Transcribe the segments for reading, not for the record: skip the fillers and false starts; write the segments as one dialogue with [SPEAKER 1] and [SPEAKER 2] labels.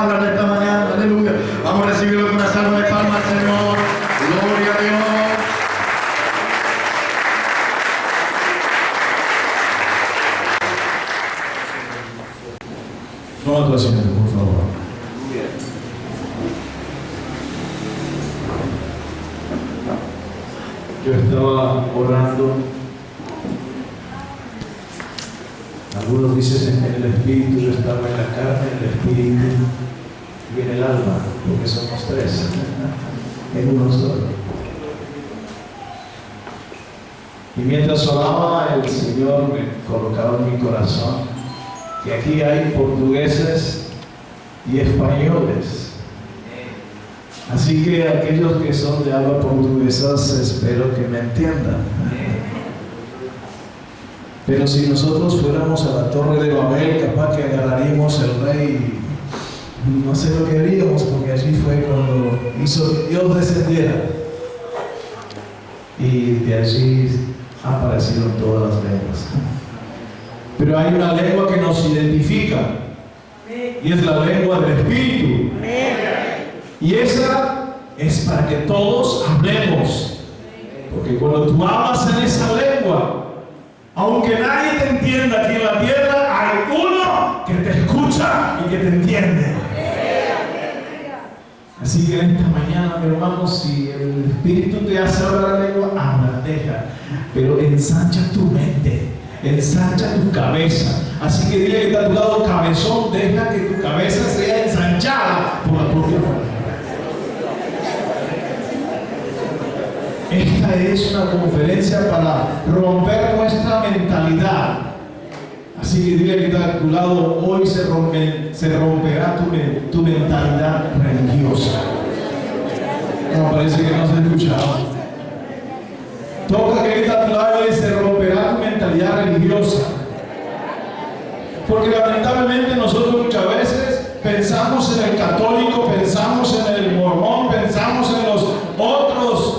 [SPEAKER 1] palabras de esta mañana. Aleluya. Vamos a recibirlo con una salva de palmas, Señor. Gloria a Dios.
[SPEAKER 2] Toma tu asiento, por favor. Yo estaba orando. Algunos dicen en el espíritu, yo estaba en la carne, en el espíritu y en el alma, porque somos tres, en uno solo. Y mientras oraba, el Señor me colocaba en mi corazón que aquí hay portugueses y españoles. Así que aquellos que son de habla portuguesa, espero que me entiendan. Pero si nosotros fuéramos a la Torre de Babel, capaz que agarraríamos el rey, no sé lo que haríamos, porque allí fue cuando hizo que Dios descendiera. Y de allí aparecieron todas las lenguas. Pero hay una lengua que nos identifica, y es la lengua del Espíritu. Y esa es para que todos hablemos. Porque cuando tú hablas en esa lengua, aunque nadie te entienda aquí en la tierra, hay uno que te escucha y que te entiende. Así que en esta mañana, mi hermano, si el Espíritu te hace hablar la lengua, habla, deja. Pero ensancha tu mente, ensancha tu cabeza. Así que dile que está a tu lado, cabezón, deja que tu cabeza sea ensanchada por la propia palabra. Esta es una conferencia para romper nuestra mentalidad. Así que dile que está a tu lado, hoy se romperá tu mentalidad religiosa. No, parece que no se ha escuchado. Toca que está a tu lado y se romperá tu mentalidad religiosa. Porque lamentablemente nosotros muchas veces pensamos en el católico, pensamos en el mormón, pensamos en los otros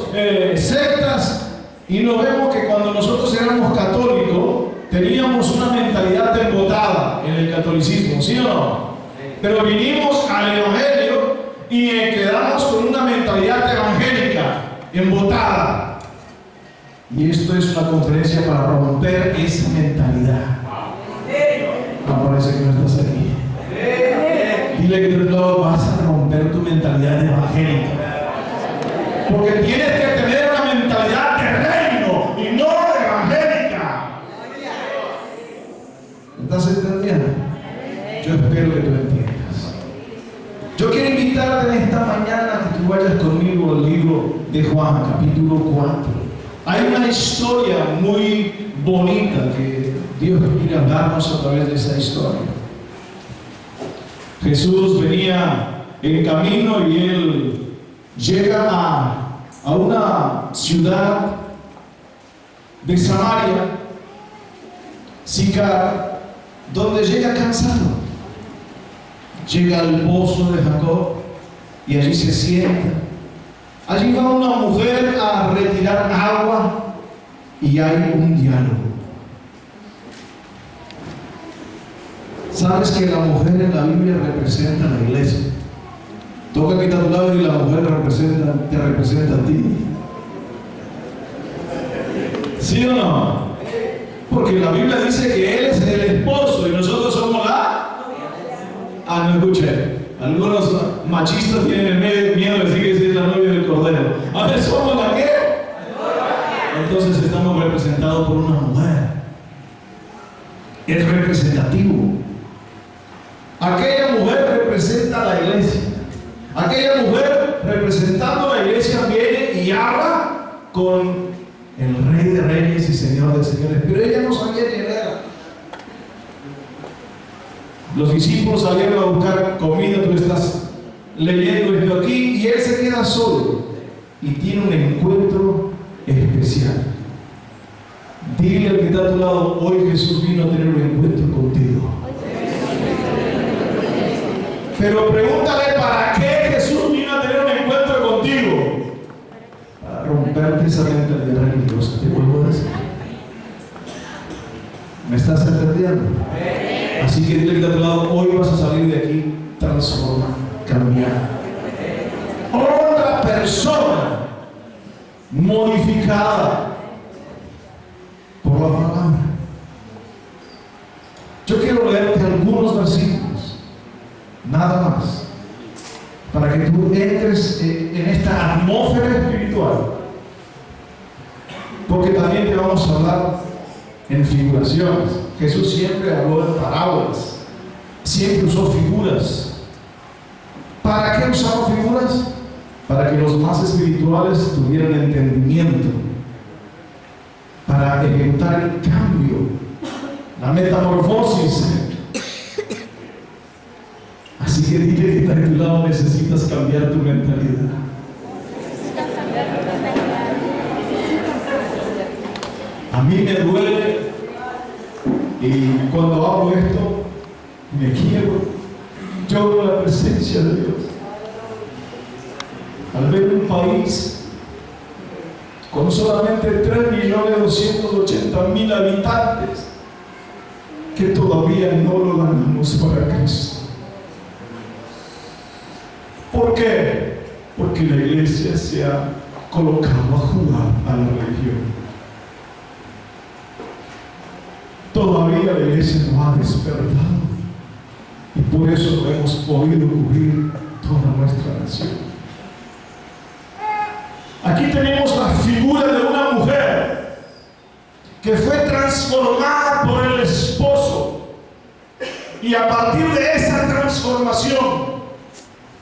[SPEAKER 2] sectas, y nos vemos que cuando nosotros éramos católicos teníamos una mentalidad embotada en el catolicismo, ¿sí o no? Pero vinimos al evangelio y quedamos con una mentalidad evangélica embotada. Y esto es una conferencia para romper esa mentalidad. No, parece que no estás aquí. Dile que tú vas a romper tu mentalidad evangélica. Porque tienes que tener una mentalidad de reino y no evangélica. ¿Estás entendiendo? Yo espero que tú entiendas. Yo quiero invitarte en esta mañana a que tú vayas conmigo al libro de Juan, capítulo 4. Hay una historia muy bonita que Dios quiere hablarnos a través de esa historia. Jesús venía en camino y él llega a una ciudad de Samaria, Sicar, donde llega cansado. Llega al pozo de Jacob y allí se sienta. Allí va una mujer a retirar agua y hay un diálogo. ¿Sabes que la mujer en la Biblia representa a la iglesia? Toca que está a tu lado y la mujer te representa a ti. ¿Sí o no? Porque la Biblia dice que Él es el esposo y nosotros somos la... Ah, no escuché. Algunos machistas tienen el miedo de decir que es la novia del Cordero. A ver, ¿somos la qué? Entonces estamos representados por una mujer. Es representativo. Aquella mujer representa a la iglesia. Aquella mujer representando a la iglesia viene y habla con el Rey de Reyes y Señor de Señores. Pero ella no sabía quién era. Los discípulos salieron a buscar comida, tú estás leyendo esto aquí, y él se queda solo y tiene un encuentro especial. Dile al que está a tu lado, hoy Jesús vino a tener un encuentro contigo. Pero pregúntale, ¿para qué Jesús vino a tener un encuentro contigo? Para romperte esa mentalidad religiosa. Te vuelvo a decir. ¿Me estás entendiendo? Así que dile que está a tu lado, hoy vas a salir de aquí transformado. cambiada. Otra persona modificada por la palabra. Yo quiero leerte algunos versículos, nada más, para que tú entres en esta atmósfera espiritual. Porque también te vamos a hablar en figuraciones. Jesús siempre habló en parábolas, siempre usó figuras. ¿Para qué usaba figuras? Para que los más espirituales tuvieran entendimiento, para ejecutar el cambio, la metamorfosis. Así que dile que está a tu lado, necesitas cambiar tu mentalidad. A mí me duele, y cuando hablo esto, me quiero, lloro la presencia de Dios. Al ver un país con solamente 3.280.000 habitantes, que todavía no lo ganamos para Cristo. ¿Por qué? Porque la iglesia se ha colocado a jugar a la religión. Todavía la iglesia no ha despertado, y por eso no hemos podido cubrir toda nuestra nación. Aquí tenemos la figura de una mujer que fue transformada por el esposo, y a partir de esa transformación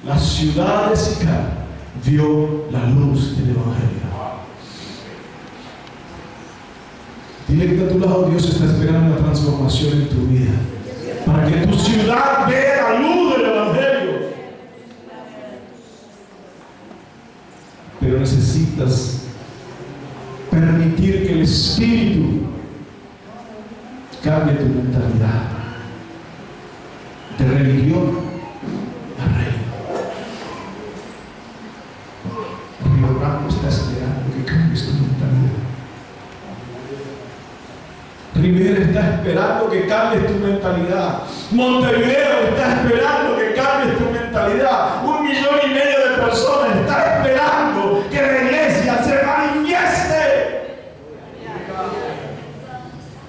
[SPEAKER 2] la ciudad de Sicar vio la luz del Evangelio. Dile que a tu lado, Dios está esperando una transformación en tu vida, para que tu ciudad vea la luz del Evangelio. Pero necesitas permitir que el Espíritu cambie tu mentalidad de religión a reino. Río Bravo está esperando que cambies tu mentalidad. Rivera está esperando que cambies tu mentalidad. Montevideo está esperando que cambies tu mentalidad. 1,5 millones de personas están esperando que la iglesia se manifieste.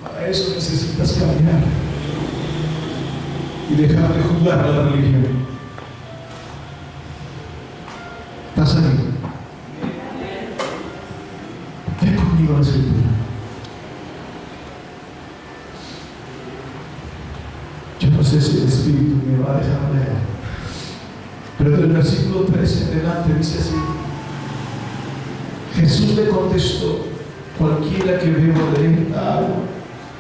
[SPEAKER 2] Para eso necesitas cambiar y dejar de jugar a la religión. ¿Estás ahí? Ven conmigo a la escritura. No sé si el Espíritu me va a dejar leer, pero del versículo 13 en adelante dice así: Jesús le contestó, cualquiera que beba de esta agua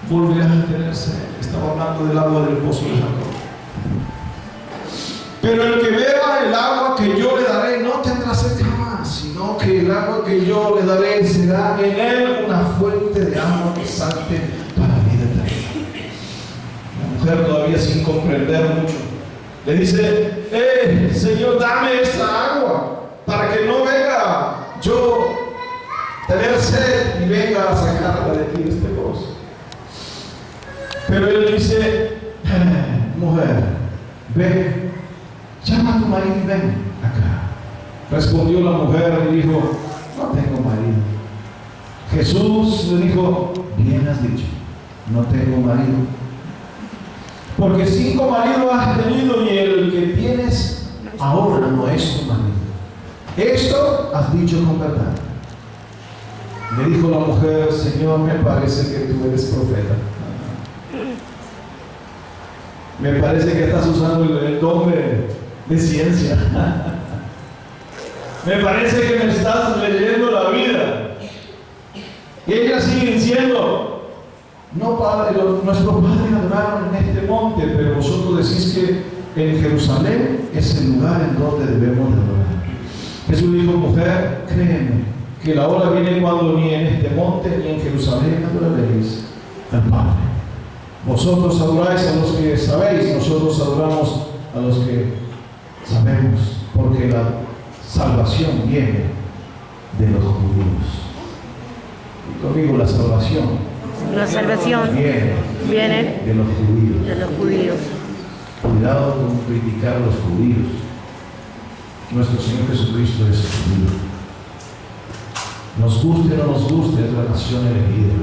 [SPEAKER 2] volverá a tener sed. Estaba hablando del agua del pozo de Jacob. Pero el que beba el agua que yo le daré no tendrá sed jamás, sino que el agua que yo le daré será en él una fuente de agua que salte para la vida eterna. Todavía sin comprender mucho, le dice: Señor, dame esa agua para que no venga yo tener sed y venga a sacarla de ti, de este pozo. Pero él dice: mujer, ven, llama a tu marido y ven acá. Respondió la mujer y dijo: no tengo marido. Jesús le dijo: bien has dicho, no tengo marido. Porque 5 maridos has tenido y el que tienes ahora no es tu marido. Esto has dicho con verdad. Le dijo la mujer: Señor, me parece que tú eres profeta. Me parece que estás usando el don de ciencia. Me parece que me estás leyendo la vida. Y ella sigue diciendo: no, Padre, nuestros padres adoraron en este monte, pero vosotros decís que en Jerusalén es el lugar en donde debemos de adorar. Jesús dijo: mujer, créeme que la hora viene cuando ni en este monte ni en Jerusalén adoraréis al Padre. Vosotros adoráis a los que sabéis, nosotros adoramos a los que sabemos, porque la salvación viene de los judíos. Y conmigo, la salvación viene de los judíos.
[SPEAKER 3] De los judíos.
[SPEAKER 2] Cuidado con criticar a los judíos. nuestro Señor Jesucristo es escogido. Nos guste o no nos guste, es la nación elegida.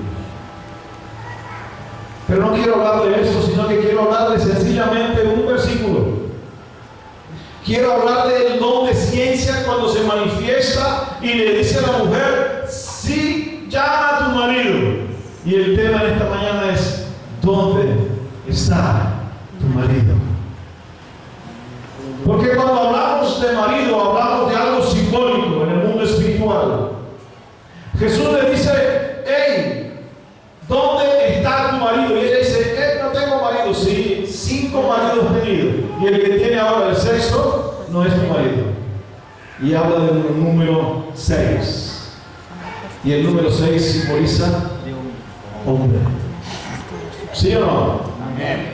[SPEAKER 2] Pero no quiero hablar de eso, sino que quiero hablar de sencillamente un versículo. Quiero hablar del don de ciencia cuando se manifiesta y le dice a la mujer: sí, llama a tu marido. Y el tema de esta mañana es: ¿dónde está tu marido? Porque cuando hablamos de marido, hablamos de algo simbólico en el mundo espiritual. Jesús le dice: hey, ¿dónde está tu marido? Y ella dice: no tengo marido. Sí, 5 maridos he tenido, y el que tiene ahora el sexto no es mi marido. Y habla del número 6. Y el número 6 simboliza hombre. ¿Sí o no?
[SPEAKER 3] Amén.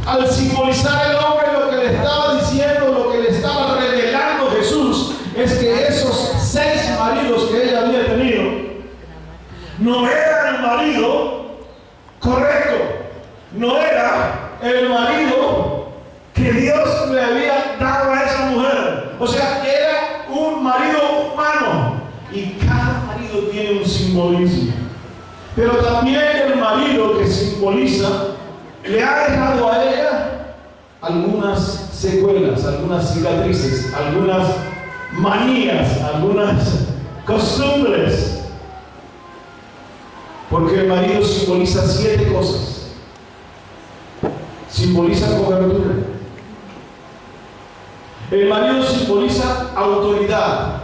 [SPEAKER 2] Al simbolizar el hombre, lo que le estaba diciendo, lo que le estaba revelando Jesús, es que esos 6 maridos que ella había tenido no eran el marido correcto, no era el marido que Dios le había dado a esa mujer. O sea, era un marido humano, y cada marido tiene un simbolismo. Pero también el marido que simboliza le ha dejado a ella algunas secuelas, algunas cicatrices, algunas manías, algunas costumbres. Porque el marido simboliza 7 cosas. Simboliza cobertura. El marido simboliza autoridad.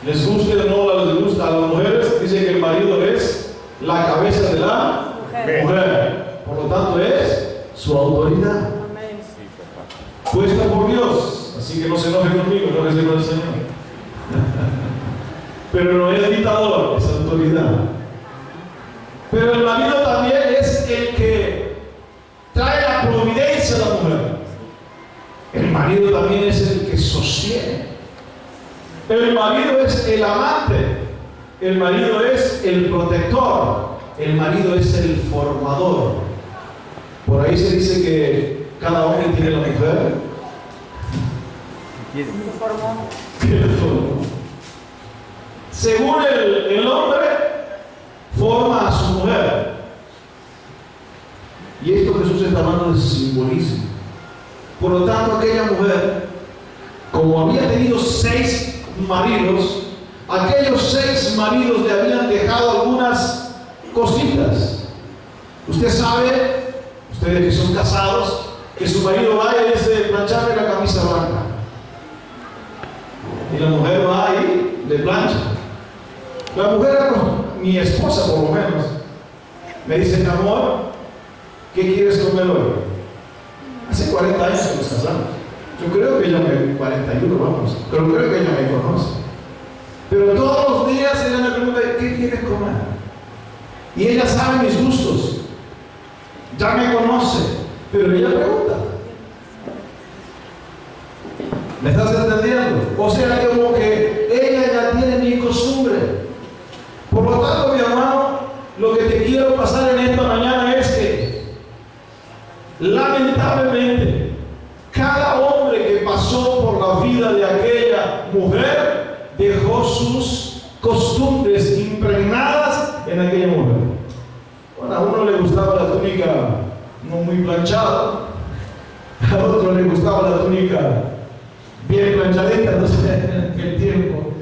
[SPEAKER 2] Les guste o no les gusta a las mujeres, dice que el marido es la cabeza de la mujer. Por lo tanto, es su autoridad. Puesta por Dios. Así que no se enoje conmigo, no se con el Señor. Pero no es dictador, es autoridad. Pero el marido también es el que trae la providencia a la mujer. El marido también es el que sostiene. El marido es el amante. El marido es el protector. El marido es el formador. Por ahí se dice que cada hombre tiene la mujer que le formó. Según el hombre, forma a su mujer. Y esto Jesús está hablando de simbolismo. Por lo tanto, aquella mujer, como había tenido 6 maridos, aquellos 6 maridos le habían dejado algunas cositas. Usted sabe, ustedes que son casados, que su marido va y dice: plancharme la camisa blanca. Y la mujer va y le plancha. La mujer, mi esposa por lo menos, me dice: amor, ¿qué quieres comer hoy? Hace 40 años que nos casamos. Yo creo que ella 41 vamos, pero creo que ella me conoce. Pero todos los días ella me pregunta: ¿qué quieres comer? Y ella sabe mis gustos, ya me conoce, pero ella pregunta. ¿Me estás entendiendo? O sea, como que ella ya tiene mi costumbre. Por lo tanto, mi hermano, lo que te quiero pasar en esta mañana es que, lamentablemente, cada hombre que pasó por la vida de aquella mujer dejó sus costumbres impregnadas en aquella mujer. Bueno, a uno le gustaba la túnica no muy planchada, a otro le gustaba la túnica bien planchadita, no sé, en aquel tiempo.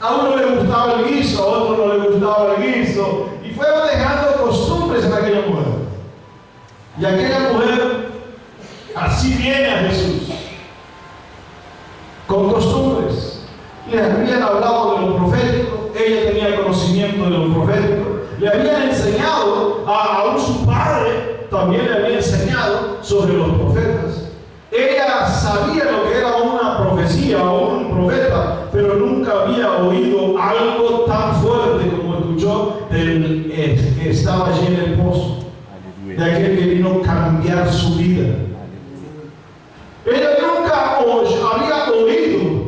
[SPEAKER 2] A uno le gustaba el guiso, a otro no le gustaba el guiso, y fueron dejando costumbres en aquella mujer. Y aquella mujer así viene a Jesús, con costumbres. Le habían hablado de lo profético, ella tenía conocimiento de lo profético, le habían enseñado, aún su padre también le había enseñado sobre los profetas. Ella sabía lo que era una profecía o un profeta, pero nunca había oído algo tan fuerte como escuchó del que estaba allí en el pozo, de aquel que vino a cambiar su vida. Ella nunca había oído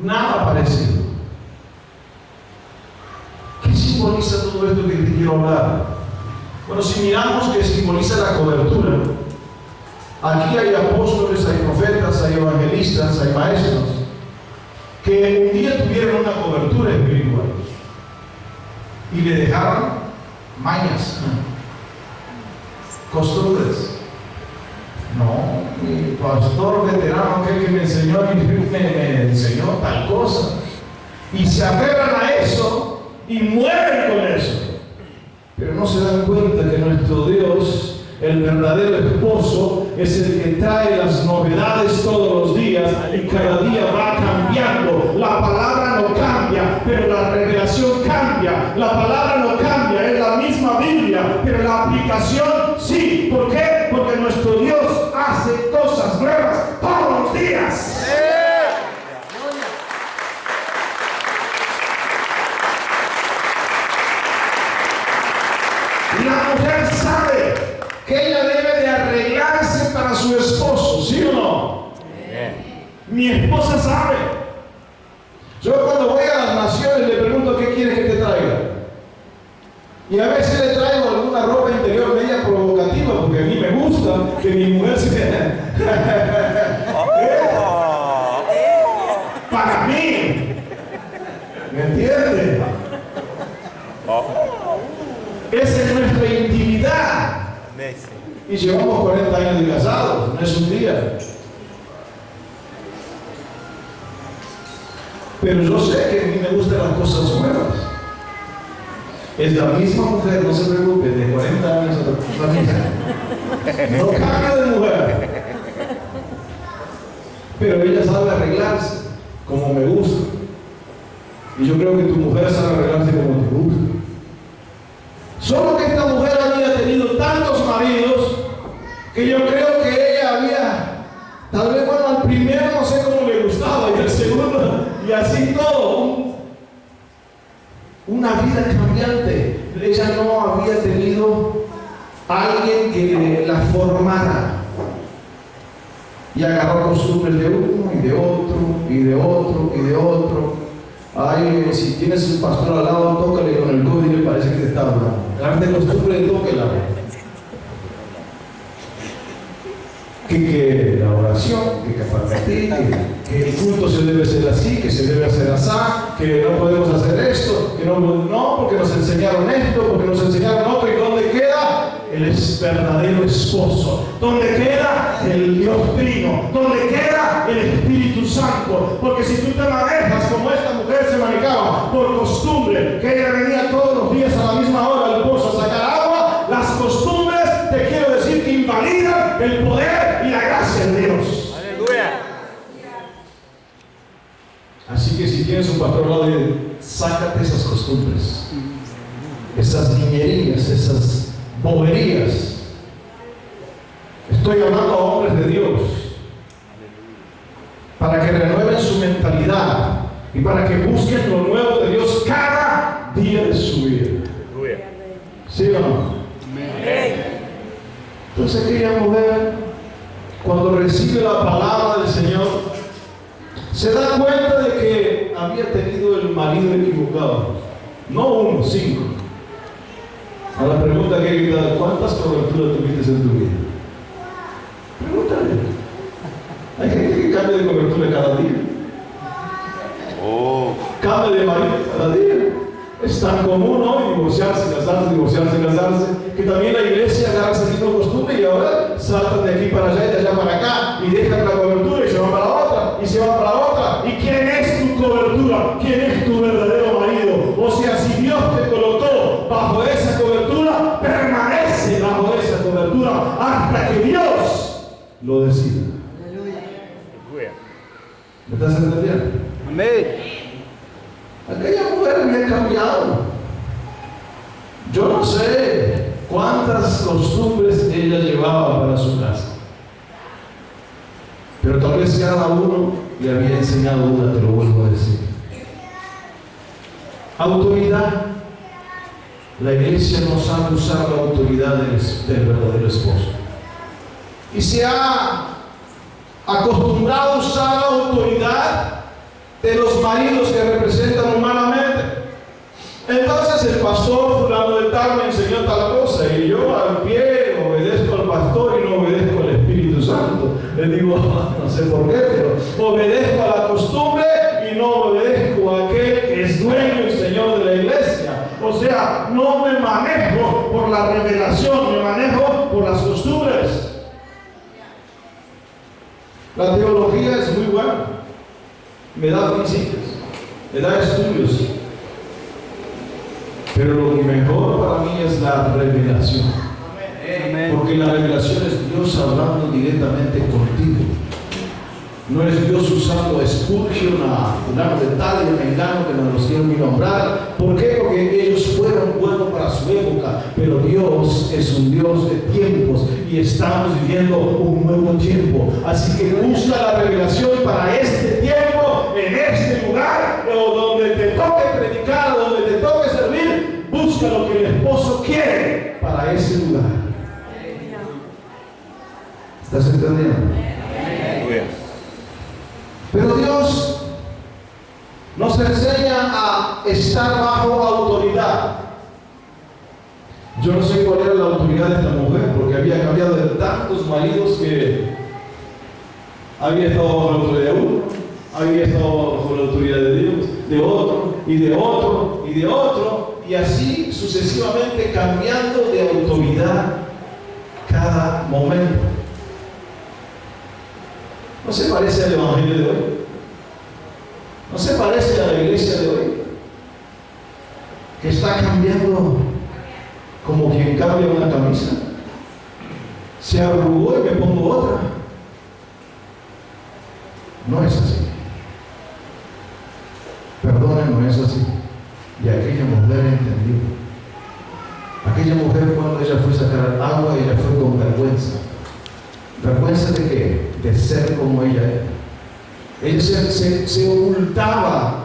[SPEAKER 2] nada parecido. ¿Qué simboliza todo esto que te quiero hablar? Bueno, si miramos que simboliza la cobertura, Aquí hay apóstoles, hay profetas, hay evangelistas, hay maestros que un día tuvieron una cobertura espiritual y le dejaron mañas, costumbres. No, mi pastor veterano, aquel que me enseñó tal cosa, y se aferran a eso y mueren con eso, pero no se dan cuenta que nuestro Dios, el verdadero esposo, es el que trae las novedades todos los días y cada día va cambiando. La palabra no cambia, pero la revelación cambia. La palabra no cambia, es la misma Biblia, pero la aplicación sí. ¿Por qué? Porque nuestro Dios hace cosas nuevas todos los días. La mujer sabe que ella debe de arreglarse para su esposo, ¿sí o no? Mi esposa sabe. Yo cuando voy a las naciones le pregunto qué quieres que te traiga. Y a veces le traigo alguna ropa interior media provocativa, porque a mí me gusta que mi mujer se para mí. ¿Me entiende? Esa es nuestra intimidad. Y llevamos 40 años de casados, no es un día. Pero yo sé que a mí me gustan las cosas nuevas. Es la misma mujer, no se preocupe, de 40 años a la misma. No cambia de mujer. Pero ella sabe arreglarse como me gusta. Y yo creo que tu mujer sabe arreglarse como te gusta. Solo que esta mujer había tenido tantos maridos que yo creo que ella había, tal vez, bueno, al primero no sé cómo le gustaba y al segundo, y así todo, una vida cambiante. Ella no había tenido alguien que la formara y agarró costumbres de uno y de otro y de otro y de otro. Ay, si tienes un pastor al lado, tócale con el codo y le parece que te está hablando. Darte costumbre de tóquela. Que la oración, que compartir, que el culto se debe hacer así, que se debe hacer así, que no podemos hacer esto, que no, porque nos enseñaron esto, porque nos enseñaron otro. ¿Y dónde queda? El verdadero esposo. ¿Dónde queda? El Dios Trino. ¿Dónde queda? El Espíritu Santo. Porque si tú te manejas como esta mujer se manejaba, por costumbre, que ella venía todos los días a la misma hora al pozo a sacar agua, las costumbres, te quiero decir, que invalidan el poder y la gracia de Dios.
[SPEAKER 3] Aleluya.
[SPEAKER 2] Así que si tienes un pastor al lado, sácate esas costumbres, esas niñerías, esas boberías. Estoy hablando a hombres de Dios para que renueven su mentalidad y para que busquen lo nuevo de Dios cada día de su vida. ¿Sí o no? Entonces aquella mujer, cuando recibe la palabra del Señor, se da cuenta de que había tenido el marido equivocado. No uno, 5. A la pregunta que he gritado, ¿cuántas coberturas tuviste en tu vida? Pregúntale. Hay gente que cambia de cobertura cada día. Cambia de marido cada día. Es tan común hoy divorciarse, casarse, que también la iglesia agarra esa misma costumbre y ahora saltan de aquí para allá y de allá para acá y dejan la cobertura y se van para la otra y se van para la otra. ¿Y quién es tu cobertura? ¿Quién es tu verdadero marido? O sea, si Dios te colocó bajo esa cobertura, permanece bajo esa cobertura hasta que Dios lo decida. ¿Me estás entendiendo?
[SPEAKER 3] Amén.
[SPEAKER 2] Aquella mujer había cambiado. Yo no sé cuántas costumbres ella llevaba para su casa, pero tal vez cada uno le había enseñado una, te lo vuelvo a decir. Autoridad. La iglesia no sabe usar la autoridad del verdadero esposo. Y se ha acostumbrado a usar la autoridad de los maridos que representan humanamente. Entonces el pastor fulano de tal me enseñó tal cosa y yo al pie obedezco al pastor y no obedezco al Espíritu Santo. Le digo, no sé por qué, pero obedezco a la costumbre y no obedezco a aquel que es dueño y señor de la iglesia. O sea, no me manejo por la revelación, me manejo por las costumbres. La teología es muy buena, me da principios, me da estudios, pero lo mejor para mí es la revelación. Porque la revelación es Dios hablando directamente contigo. No es Dios usando Spurgeon a fulano de tal y a mengano que no los quieren ni nombrar. ¿Por qué? Porque ellos fueron buenos para su época, pero Dios es un Dios de tiempos y estamos viviendo un nuevo tiempo. Así que busca la revelación para este tiempo, en este lugar, o donde te toque predicar, donde te toque servir. Busca lo que el esposo quiere para ese lugar. ¿Estás entendiendo? Pero Dios nos enseña a estar bajo autoridad. Yo no sé cuál era la autoridad de esta mujer, porque había cambiado de tantos maridos que había estado bajo la autoridad de uno, había estado bajo la autoridad de Dios, de otro, y de otro, y de otro, y así sucesivamente cambiando de autoridad cada momento. ¿No se parece al evangelio de hoy? ¿No se parece a la iglesia de hoy? Que está cambiando como quien cambia una camisa. Se arrugó y me pongo otra. No es así. Perdónen, no es así. Y aquella mujer entendió. Aquella mujer, cuando ella fue a sacar agua, ella fue con vergüenza. ¿Vergüenza de qué? De ser como ella era. Ella se ocultaba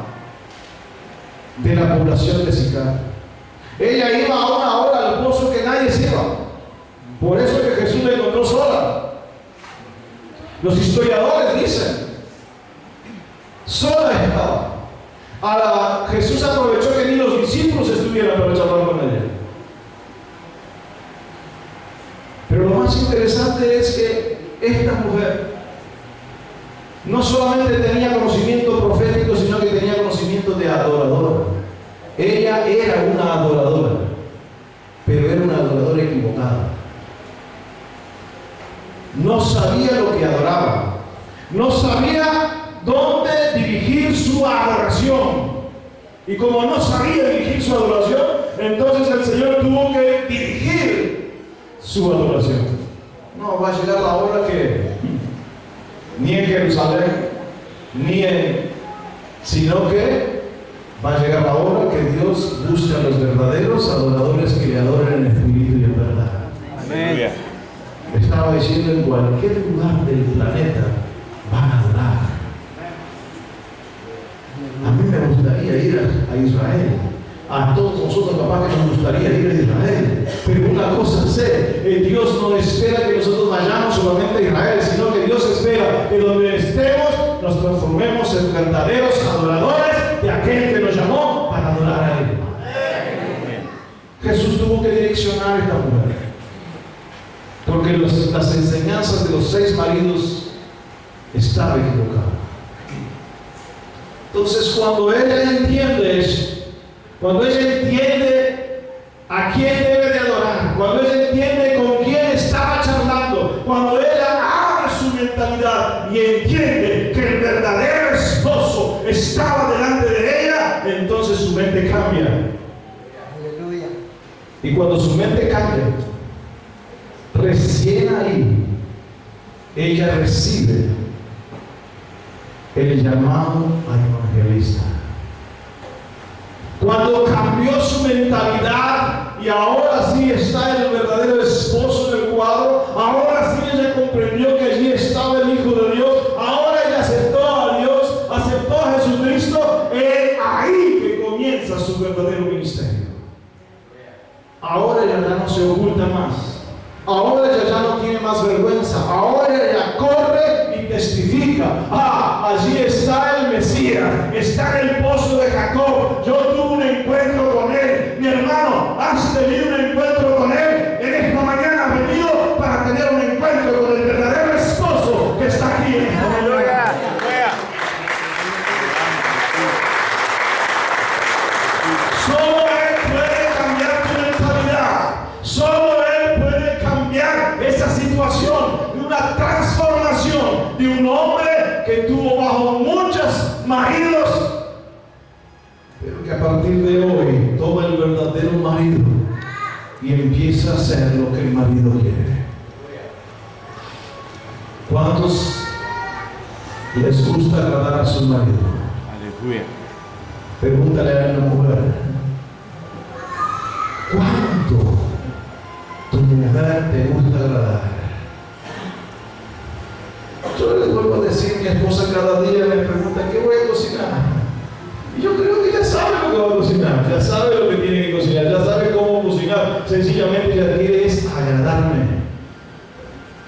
[SPEAKER 2] de la población de Sicar. Ella iba a una hora al pozo que nadie se iba. Por eso que Jesús la encontró sola. Los historiadores dicen, sola estaba. Jesús aprovechó que ni los discípulos estuvieran para charlar con ella. Pero lo más interesante es que esta mujer no solamente tenía conocimiento profético, sino que tenía conocimiento de adoradora. Ella era una adoradora, pero era una adoradora equivocada. No sabía lo que adoraba, no sabía dónde dirigir su adoración. Y como no sabía dirigir su adoración, entonces el Señor tuvo que dirigir su adoración. No, va a llegar la hora que ni en Jerusalén, sino que va a llegar la hora que Dios busca a los verdaderos adoradores que le adoren en espíritu y en verdad.
[SPEAKER 3] Amén.
[SPEAKER 2] Estaba diciendo, en cualquier lugar del planeta van a adorar. A mí me gustaría ir a Israel. A todos nosotros capaz que nos gustaría ir a Israel. Pero una cosa sé, Dios no espera que nosotros vayamos solamente a Israel, sino que Dios espera que donde estemos nos transformemos en verdaderos adoradores de aquel que nos llamó para adorar a Él. Jesús tuvo que direccionar a esta mujer, porque las enseñanzas de los 6 maridos estaban equivocadas. Entonces, cuando ella entiende eso, cuando ella entiende a quién debe de adorar, cuando ella entiende con quién estaba charlando, cuando ella abre su mentalidad y entiende que el verdadero esposo estaba delante de ella, entonces su mente cambia.
[SPEAKER 4] Aleluya.
[SPEAKER 2] Y cuando su mente cambia, recién ahí, ella recibe el llamado a evangelista. Cuando cambió su mentalidad y ahora sí está el verdadero esposo en el cuadro, ahora sí ella comprendió que allí estaba el Hijo de Dios, ahora ella aceptó a Dios, aceptó a Jesucristo, es ahí que comienza su verdadero ministerio. Ahora ella ya no se oculta más, ahora ella ya no tiene más vergüenza, ahora ella corre y testifica. Allí está el Mesías, está en el pozo de Jacob, yo tuve un encuentro con él. Mi hermano, ¿has tenido un encuentro con él? En esta mañana has venido para tener un encuentro con el verdadero esposo que de un hombre que tuvo bajo muchos maridos, pero que a partir de hoy toma el verdadero marido y empieza a hacer lo que el marido quiere. ¿Cuántos les gusta agradar a su marido?
[SPEAKER 1] Aleluya.
[SPEAKER 2] Pregúntale a una mujer, ¿cuánto tu mujer te gusta agradar? Yo les vuelvo a decir, mi esposa cada día me pregunta, ¿qué voy a cocinar? Y yo creo que ya sabe lo que va a cocinar, ya sabe lo que tiene que cocinar, ya sabe cómo cocinar, sencillamente ya quiere es agradarme.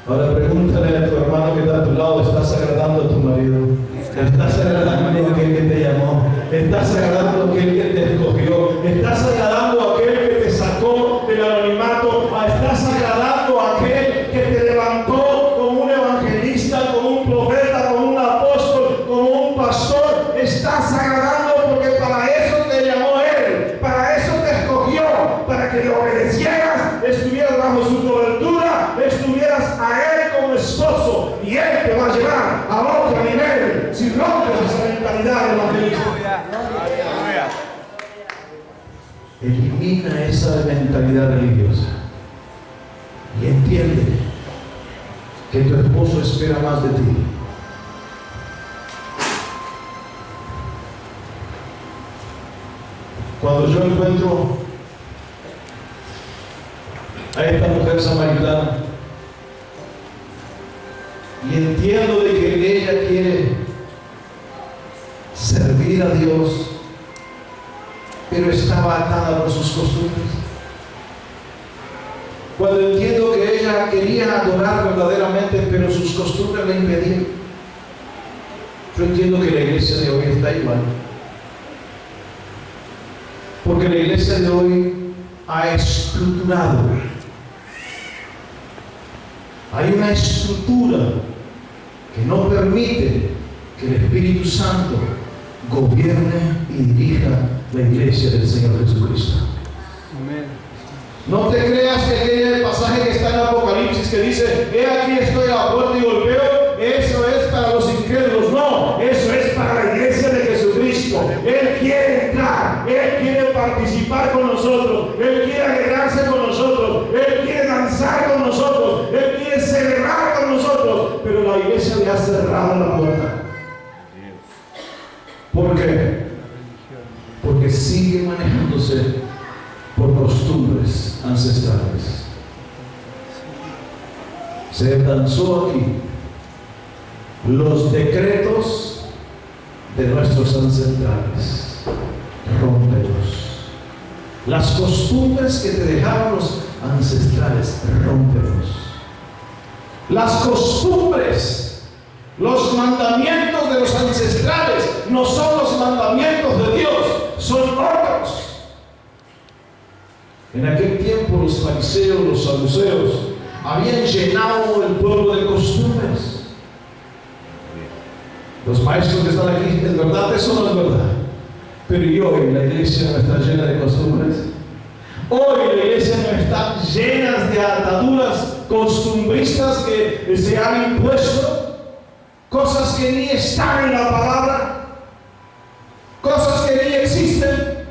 [SPEAKER 2] Ahora pregúntale a tu hermano que está a tu lado, ¿estás agradando a tu marido? ¿Estás agradando a aquel que te llamó? ¿Estás agradando a aquel que te escogió? ¿Estás agradando a aquel que te sacó del anonimato? ¿Estás agradando a aquel que te levantó como un evangelista, como un profeta, como un apóstol, como un pastor? ¿Estás agradando porque para eso te llamó Él? Para eso te escogió, para que le obedecieras, estuvieras bajo su cobertura, estuvieras a Él como esposo, y Él te va a llevar a otro nivel si rompes esa mentalidad evangelista. Elimina esa mentalidad religiosa y entiende que tu esposo espera más de ti. Cuando yo encuentro a esta mujer samaritana y entiendo de que ella quiere servir a Dios, pero estaba atada por sus costumbres. Cuando entiendo que ella quería adorar verdaderamente, pero sus costumbres le impedían, yo entiendo que la iglesia de hoy está igual. Porque la iglesia de hoy ha estructurado. Hay una estructura que no permite que el Espíritu Santo gobierne y dirija la iglesia del Señor Jesucristo.
[SPEAKER 4] Amén.
[SPEAKER 2] No te creas que aquel pasaje que está en Apocalipsis que dice, he aquí estoy a la puerta y golpeo, eso es para los incrédulos. No, eso es para la iglesia de Jesucristo. Él quiere entrar, Él quiere participar con nosotros, Él quiere alegrarse con nosotros, Él quiere danzar con nosotros, Él quiere celebrar con nosotros, pero la iglesia le ha cerrado la puerta. ¿Por qué? Porque sigue manejándose por costumbres ancestrales. Se danzó aquí los decretos de nuestros ancestrales. Rómpelos. Las costumbres que te dejaron los ancestrales, rómpelos. Las costumbres, los mandamientos de los ancestrales no son los mandamientos de Dios, son otros. En aquel tiempo los fariseos, los saduceos, habían llenado el pueblo de costumbres. Los maestros que están aquí, ¿es verdad? Eso no es verdad. Pero ¿y hoy la iglesia no está llena de costumbres? Hoy la iglesia no está llena de ataduras costumbristas que se han impuesto, cosas que ni están en la palabra, cosas que ni existen,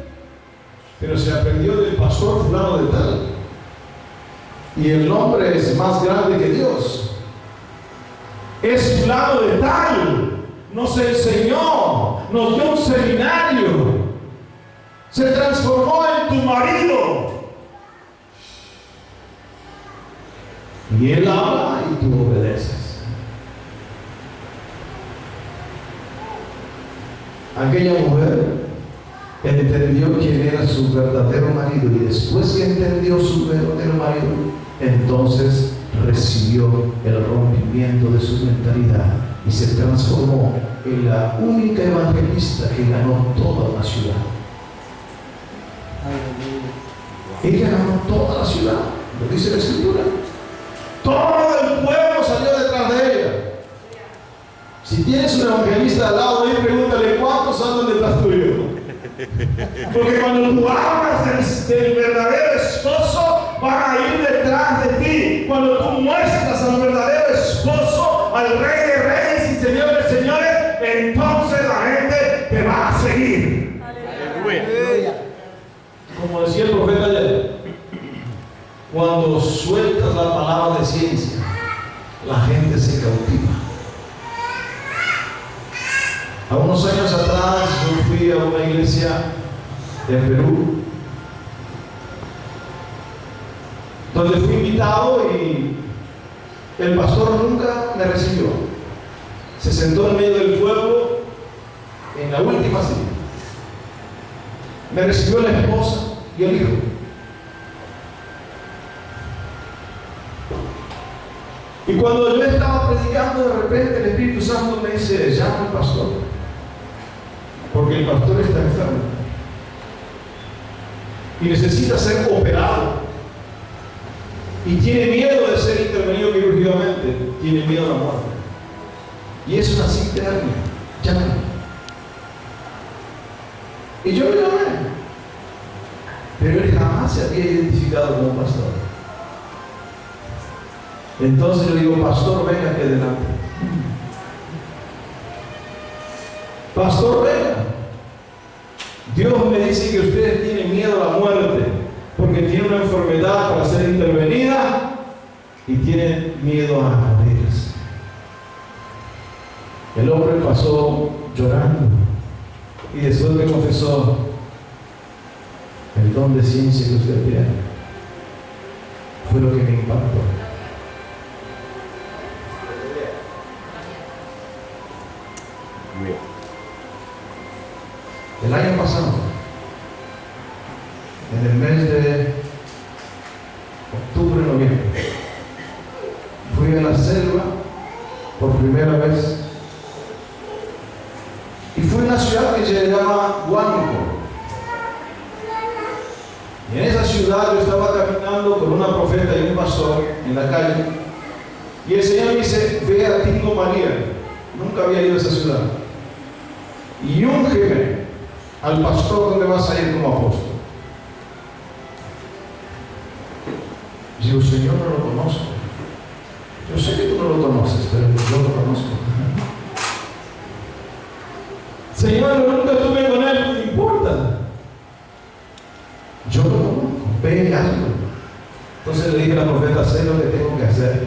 [SPEAKER 2] pero se aprendió del pastor fulano de tal, y el nombre es más grande que Dios. Es fulano de tal, nos enseñó, nos dio un seminario, se transformó en tu marido, y él habla y tú obedeces. Aquella mujer entendió quién era su verdadero marido, y después que entendió su verdadero marido, entonces recibió el rompimiento de su mentalidad y se transformó en la única evangelista que ganó toda la ciudad. Ella ganó toda la ciudad, lo dice la Escritura. Todo el pueblo salió detrás de ella. Si tienes un evangelista al lado de él, pregúntale cuántos andan detrás tuyo. Porque cuando tú hablas del verdadero esposo, van a ir detrás de ti. Cuando tú muestras al verdadero esposo, al Rey de Reyes como decía el profeta ayer, cuando sueltas la palabra de ciencia, la gente se cautiva. A unos años atrás yo fui a una iglesia en Perú, donde fui invitado y el pastor nunca me recibió. Se sentó en medio del pueblo en la última silla. Me recibió la esposa y el hijo. Y cuando yo estaba predicando, de repente el Espíritu Santo me dice: llama al pastor, porque el pastor está enfermo y necesita ser operado y tiene miedo de ser intervenido quirúrgicamente, tiene miedo a la muerte y es una simple hernia. Llámalo. Y yo lo llamé, pero él jamás se había identificado como pastor. Entonces yo digo: pastor, venga aquí adelante. Pastor, venga. Dios me dice que ustedes tienen miedo a la muerte porque tienen una enfermedad para ser intervenida y tienen miedo a morirse. El hombre pasó llorando y después me confesó: el don de ciencia que usted tiene fue lo que me impactó. El año pasado, en el mes de octubre, noviembre, fui a la selva por primera vez y fui a una ciudad que se llama Huánuco. Y en esa ciudad yo estaba caminando con una profeta y un pastor en la calle y el Señor me dice: ve a Tingo María. Nunca había ido a esa ciudad y úngeme al pastor donde vas a ir como apóstol. Digo: Señor, no lo conozco. Yo sé que tú no lo conoces, pero yo lo conozco. Señor, nunca estuve con él, no importa. Yo lo conozco, ve y hazlo. Entonces le dije a la profeta: sé lo que tengo que hacer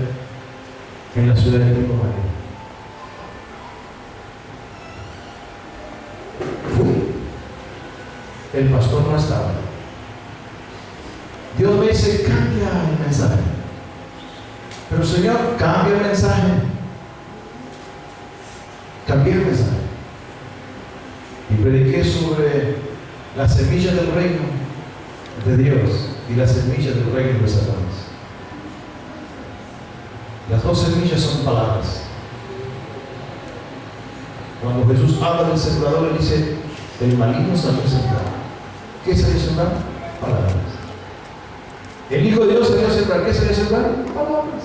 [SPEAKER 2] en la ciudad de Tingo María. El pastor no estaba. Dios me dice: cambia el mensaje. Pero Señor, cambia el mensaje. Cambié el mensaje y prediqué sobre la semilla del reino de Dios y la semilla del reino de Satanás. Las dos semillas son palabras. Cuando Jesús habla del sembrador, él dice: el maligno salió a sembrar. ¿Qué salió a sembrar? Palabras. El Hijo de Dios salió a sembrar. ¿Qué salió a sembrar? Palabras.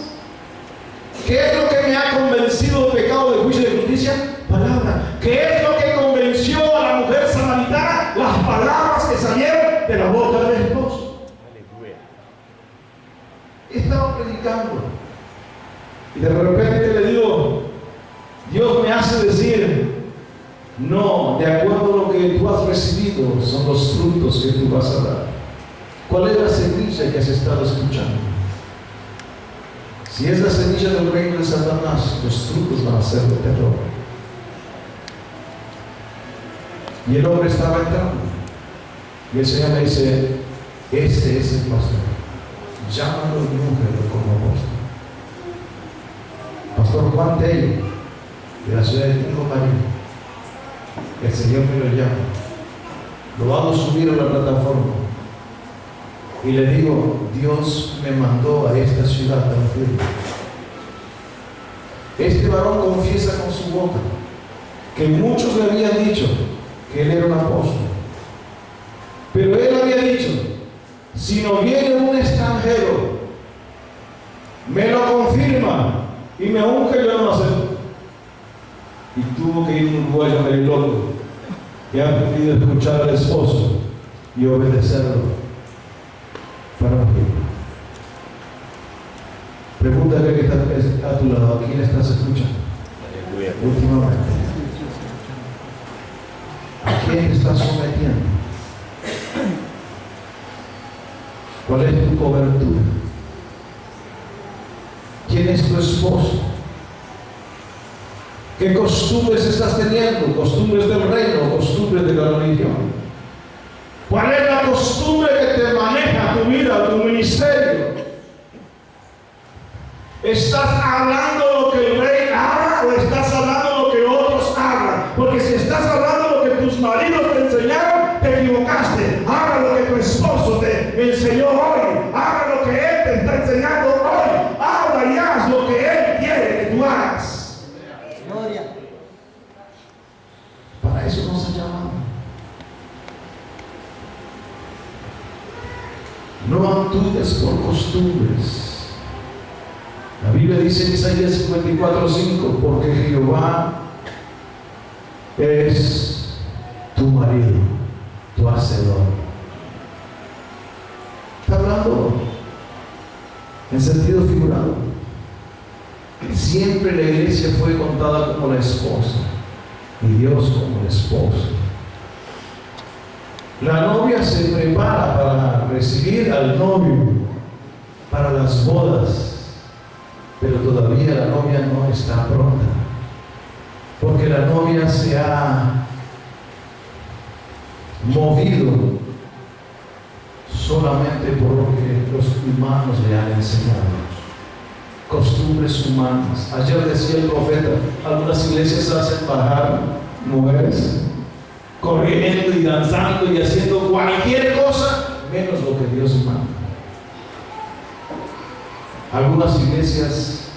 [SPEAKER 2] ¿Qué es lo que me ha convencido de pecado, de juicio y de justicia? Palabras. ¿Qué es lo que convenció a la mujer samaritana? Las palabras que salieron de la boca del esposo. Estaba predicando y de repente le digo: Dios me hace decir: no, de acuerdo a lo que tú has recibido son los frutos que tú vas a dar. ¿Cuál es la semilla que has estado escuchando? Si es la semilla del reino de Satanás, los frutos van a ser de terror. Y el hombre estaba entrando y el Señor me dice: este es el pastor, llámalo y úngelo como apóstol. Pastor Juan Tello, de la ciudad de Tingo María. El Señor me lo llama, lo hago subir a la plataforma y le digo: Dios me mandó a esta ciudad tan firme. Este varón confiesa con su boca que muchos le habían dicho que él era un apóstol, pero él había dicho: si no viene un extranjero, me lo confirma y me unge, yo no lo acepto. Y tuvo que ir un uruguayo medio loco que ha aprendido a escuchar al esposo y obedecerlo para morir. Pregúntale que está a tu lado: ¿a quién estás escuchando últimamente? ¿A quién te estás sometiendo? ¿Cuál es tu cobertura? ¿Quién es tu esposo? ¿Qué costumbres estás teniendo? ¿Costumbres del reino o costumbres de la religión? ¿Cuál es la costumbre que te maneja tu vida, tu ministerio? ¿Estás hablando lo que el rey habla o estás hablando lo que otros hablan? Porque si estás hablando lo que tus maridos te enseñaron, te equivocaste. Habla lo que tu esposo te enseñó hoy. Habla lo que él te está enseñando hoy. Habla y haz lo que él quiere que tú hagas.
[SPEAKER 4] Gloria.
[SPEAKER 2] Para eso nos ha llamado. No actúes por costumbres. La Biblia dice en Isaías 54:5, porque Jehová es tu marido, tu hacedor. Está hablando en sentido figurado. Siempre la iglesia fue contada como la esposa y Dios como el esposo. La novia se prepara para recibir al novio para las bodas. Pero todavía la novia no está pronta, porque la novia se ha movido solamente por lo que los humanos le han enseñado, costumbres humanas. Ayer decía el profeta, algunas iglesias hacen bajar mujeres corriendo y danzando y haciendo cualquier cosa menos lo que Dios manda. Algunas iglesias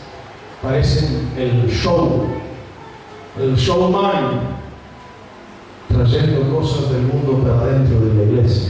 [SPEAKER 2] parecen el showman, trayendo cosas del mundo para dentro de la iglesia.